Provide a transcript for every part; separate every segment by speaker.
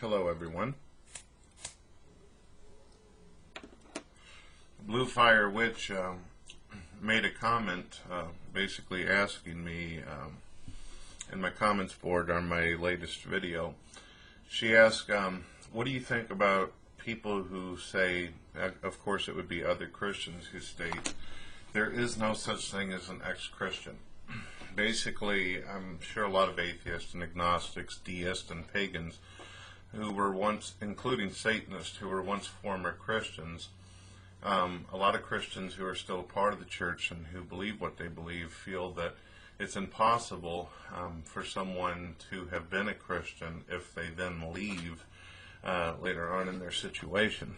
Speaker 1: Hello, everyone. Bluefirewitch made a comment basically asking me in my comments board on my latest video. She asked, what do you think about people who say, of course it would be other Christians who state, there is no such thing as an ex-Christian. Basically, I'm sure a lot of atheists and agnostics, deists and pagans who were once, including Satanists, who were once former Christians, a lot of Christians who are still a part of the church and who believe what they believe feel that it's impossible for someone to have been a Christian if they then leave later on in their situation.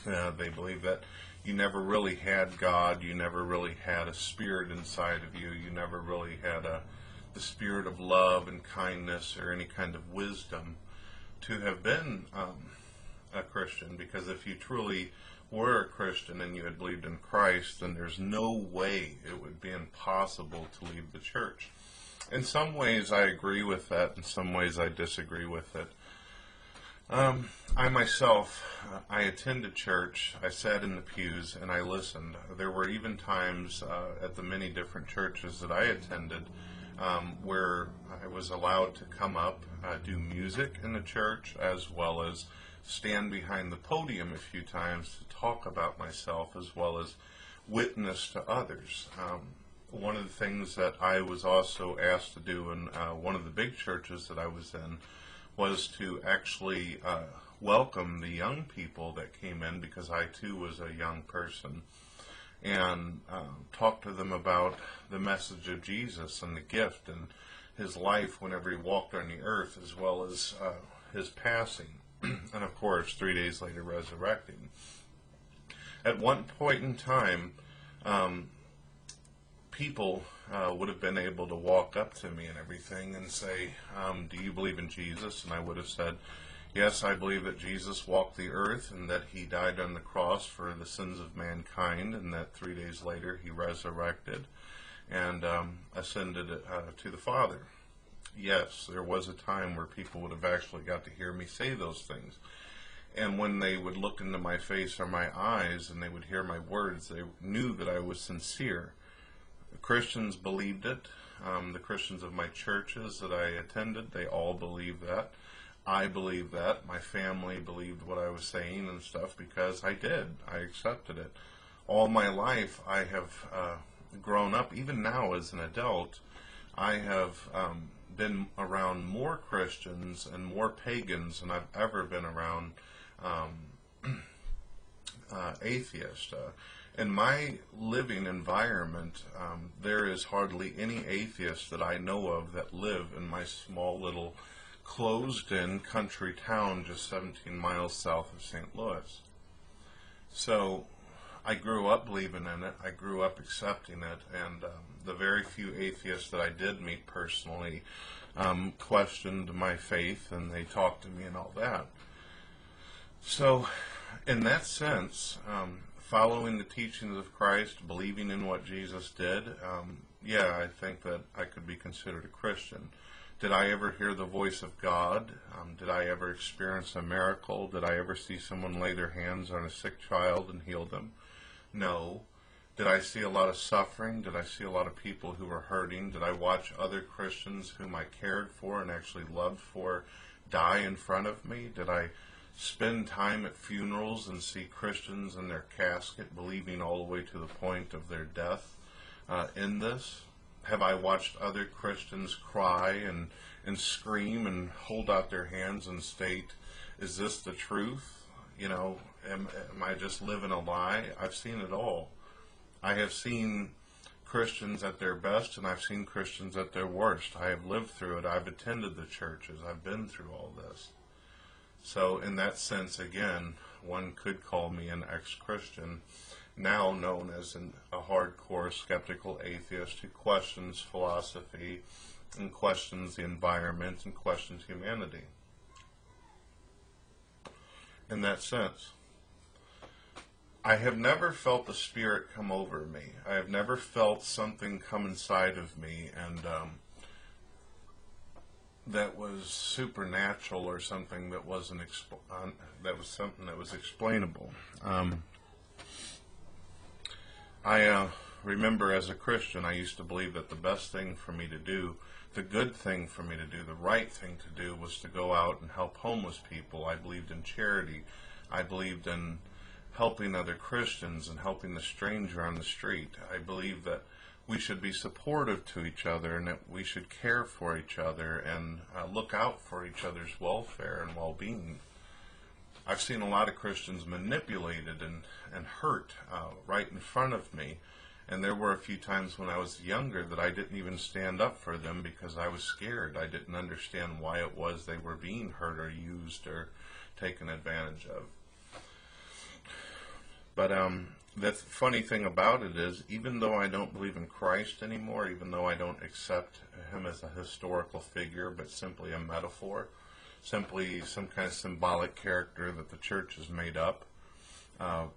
Speaker 1: They believe that you never really had God, you never really had a spirit inside of you, you never really had the spirit of love and kindness or any kind of wisdom to have been a Christian, because if you truly were a Christian and you had believed in Christ, then there's no way it would be impossible to leave the church. In some ways I agree with that, in some ways I disagree with it. I myself, I attended church, I sat in the pews and I listened. There were even times at the many different churches that I attended where I was allowed to come up, do music in the church, as well as stand behind the podium a few times to talk about myself, as well as witness to others. One of the things that I was also asked to do in one of the big churches that I was in was to actually welcome the young people that came in, because I too was a young person, and talk to them about the message of Jesus and the gift and his life whenever he walked on the earth, as well as his passing, and of course 3 days later resurrecting. At one point in time, people would have been able to walk up to me and everything and say, do you believe in Jesus? And I would have said, yes, I believe that Jesus walked the earth and that he died on the cross for the sins of mankind, and that 3 days later he resurrected and ascended to the Father. Yes, there was a time where people would have actually got to hear me say those things. And when they would look into my face or my eyes and they would hear my words, they knew that I was sincere. The Christians believed it. The Christians of my churches that I attended, they all believed that. I believed that. My family believed what I was saying and stuff, because I did. I accepted it. All my life I have grown up, even now as an adult, I have been around more Christians and more pagans than I've ever been around atheists. In my living environment, there is hardly any atheists that I know of that live in my small little closed-in country town just 17 miles south of St. Louis. So I grew up believing in it, I grew up accepting it, and the very few atheists that I did meet personally questioned my faith, and they talked to me and all that. So in that sense, following the teachings of Christ, believing in what Jesus did, yeah, I think that I could be considered a Christian. Did I ever hear the voice of God? Did I ever experience a miracle? Did I ever see someone lay their hands on a sick child and heal them? No. Did I see a lot of suffering? Did I see a lot of people who were hurting? Did I watch other Christians whom I cared for and actually loved for die in front of me? Did I spend time at funerals and see Christians in their casket believing all the way to the point of their death in this? Have I watched other Christians cry and scream and hold out their hands and state, is this the truth? You know, am I just living a lie? I've seen it all. I have seen Christians at their best, and I've seen Christians at their worst. I have lived through it. I've attended the churches. I've been through all this. So in that sense, again, one could call me an ex-Christian, now known as a hardcore skeptical atheist who questions philosophy and questions the environment and questions humanity. In that sense, I have never felt the Spirit come over me. I have never felt something come inside of me and that was supernatural or something that wasn't that was something that was explainable. I remember as a Christian, I used to believe that the best thing for me to do, the good thing for me to do, the right thing to do was to go out and help homeless people. I believed in charity. I believed in helping other Christians and helping the stranger on the street. I believe that we should be supportive to each other and that we should care for each other and look out for each other's welfare and well-being. I've seen a lot of Christians manipulated and hurt right in front of me, and there were a few times when I was younger that I didn't even stand up for them because I was scared. I didn't understand why it was they were being hurt or used or taken advantage of. But the funny thing about it is, even though I don't believe in Christ anymore, even though I don't accept him as a historical figure, but simply a metaphor, simply some kind of symbolic character that the church has made up,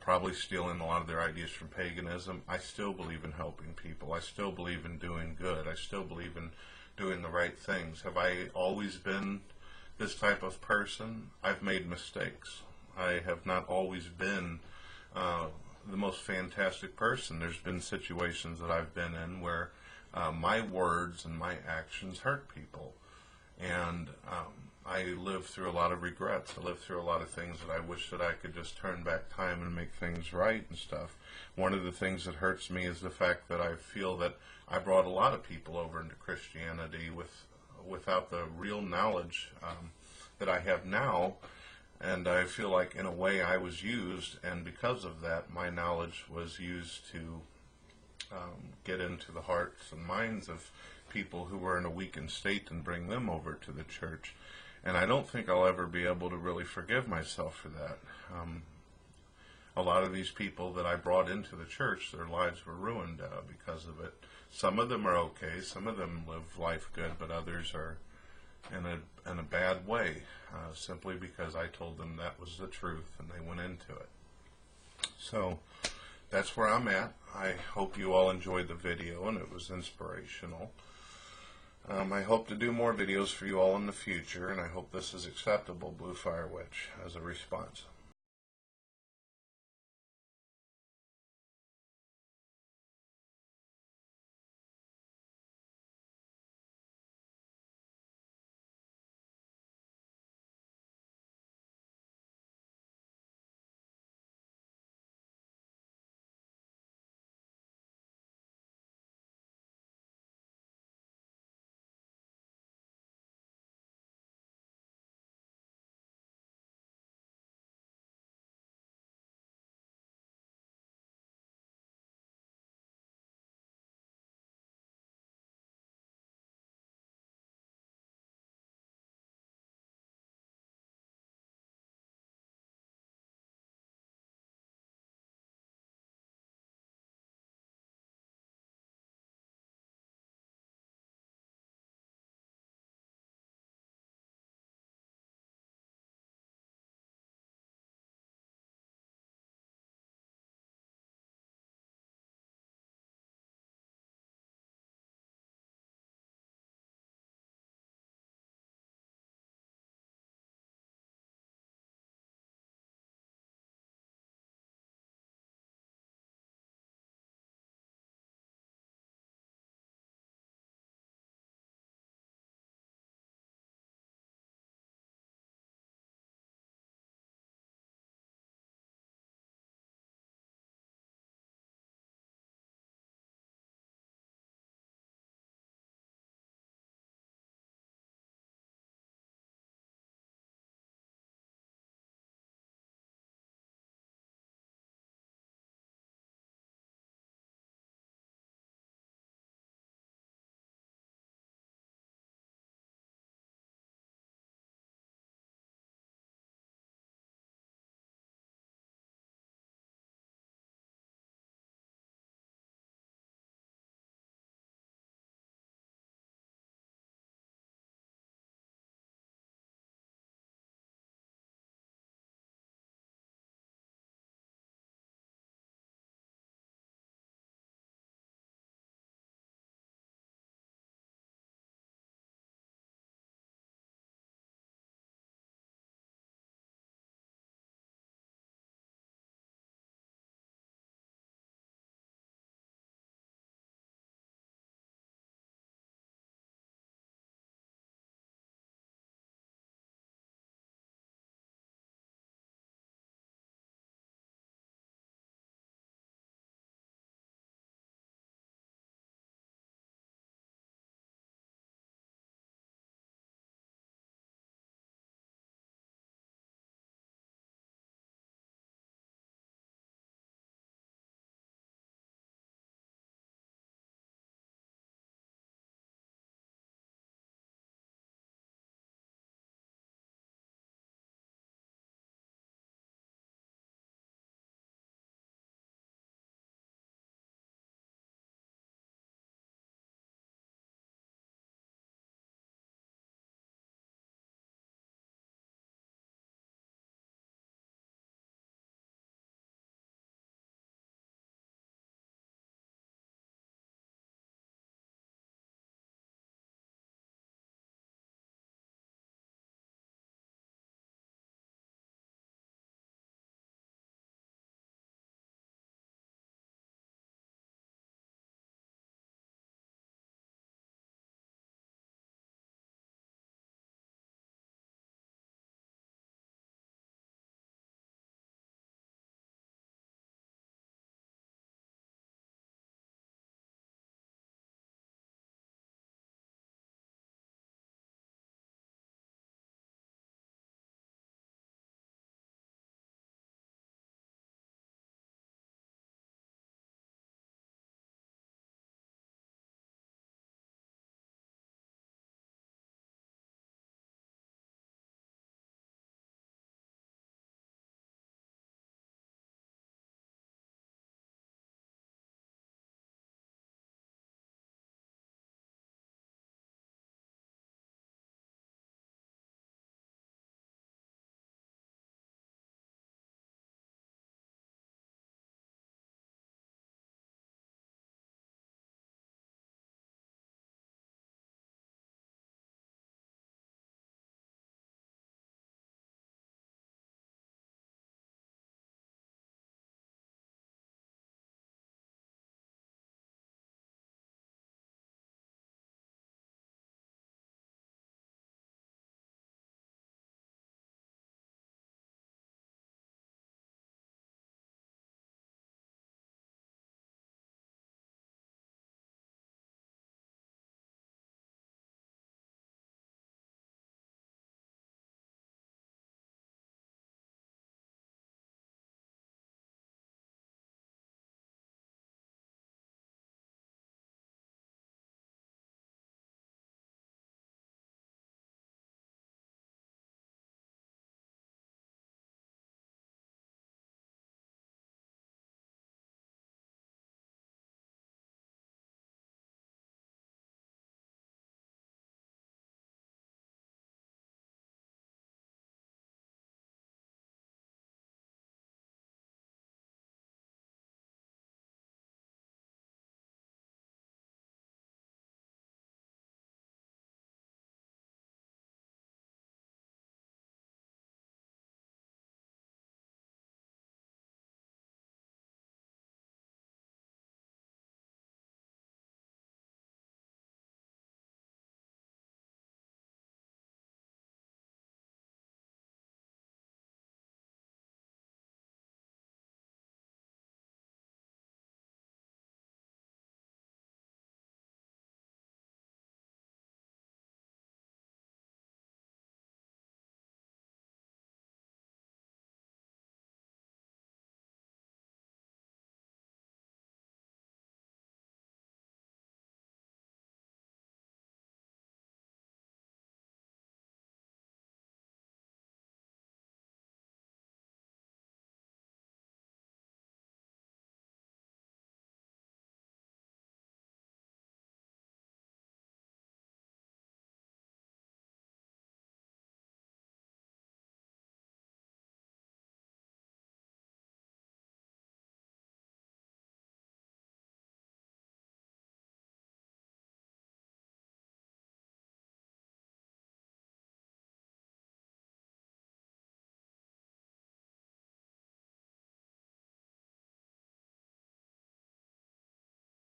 Speaker 1: probably stealing a lot of their ideas from paganism, I still believe in helping people. I still believe in doing good. I still believe in doing the right things. Have I always been this type of person? I've made mistakes. I have not always been the most fantastic person. There's been situations that I've been in where my words and my actions hurt people. And I lived through a lot of regrets. I lived through a lot of things that I wish that I could just turn back time and make things right and stuff. One of the things that hurts me is the fact that I feel that I brought a lot of people over into Christianity without the real knowledge that I have now. And I feel like in a way I was used, and because of that my knowledge was used to get into the hearts and minds of people who were in a weakened state and bring them over to the church. And I don't think I'll ever be able to really forgive myself for that. A lot of these people that I brought into the church, their lives were ruined because of it. Some of them are okay, some of them live life good, but others are in a bad way, simply because I told them that was the truth and they went into it. So that's where I'm at. I hope you all enjoyed the video and it was inspirational. I hope to do more videos for you all in the future, and I hope this is acceptable, Bluefirewitch, as a response.